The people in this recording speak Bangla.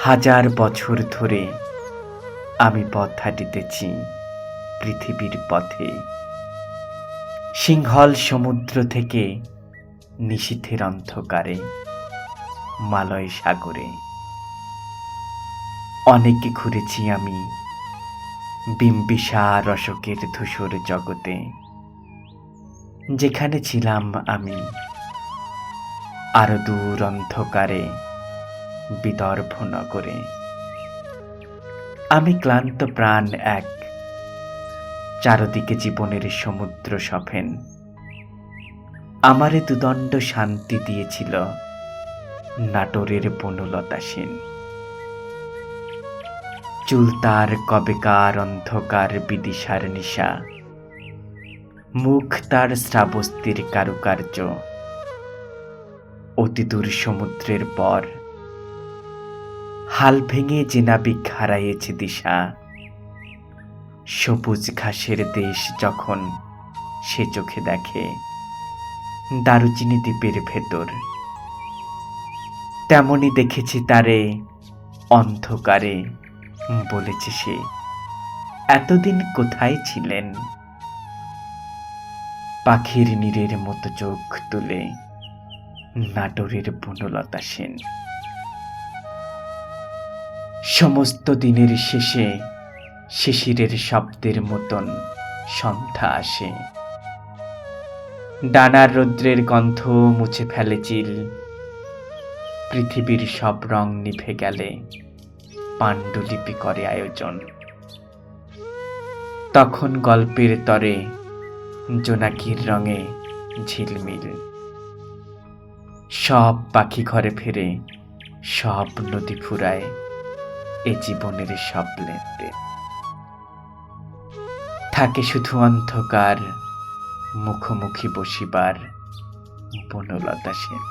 হাজার বছর ধরে আমি পথ হাঁটিতেছি পৃথিবীর পথে, সিংহল সমুদ্র থেকে নিশীথের অন্ধকারে মালয় সাগরে। অনেকে ঘুরেছি আমি বিম্বিসার অশোকের ধূসর জগতে, যেখানে ছিলাম আমি আরো দূর অন্ধকারে বিদর্ভ নগরে। আমি ক্লান্ত প্রাণ এক, চারদিকে জীবনের সমুদ্র সফেন। আমারে দুদণ্ড শান্তি দিয়েছিল নাটোরের বনলতা সেন। চুল তার কবেকার অন্ধকার বিদিশার নিশা, মুখ তার শ্রাবস্তির কারুকার্য। অতিদূর সমুদ্রের পর হাল ভেঙে যে নাবিক হারাইয়েছে দিশা, সবুজ ঘাসের দেশ যখন সে চোখে দেখে দারুচিনি দ্বীপের ভেতর, তেমনি দেখেছি তারে অন্ধকারে। বলেছে সে, এতদিন কোথায় ছিলেন? পাখির নীরের মতো চোখ তুলে নাটোরের বনলতা সেন। সমস্ত দিনের শেষে শিশিরের শব্দের মতন সন্ধ্যা আসে, ডানার রৌদ্রের গন্ধ মুছে ফেলে চিল। পৃথিবীর সব রং নিভে গেলে পাণ্ডুলিপি করে আয়োজন। তখন গল্পের তরে জোনাকির রঙে ঝিলমিল। সব পাখি ঘরে ফেরে, সব নদী ফুরায় এ জীবনের সব লেনদেন। থাকে শুধু অন্ধকার, মুখোমুখি বসিবার বনলতা সেন।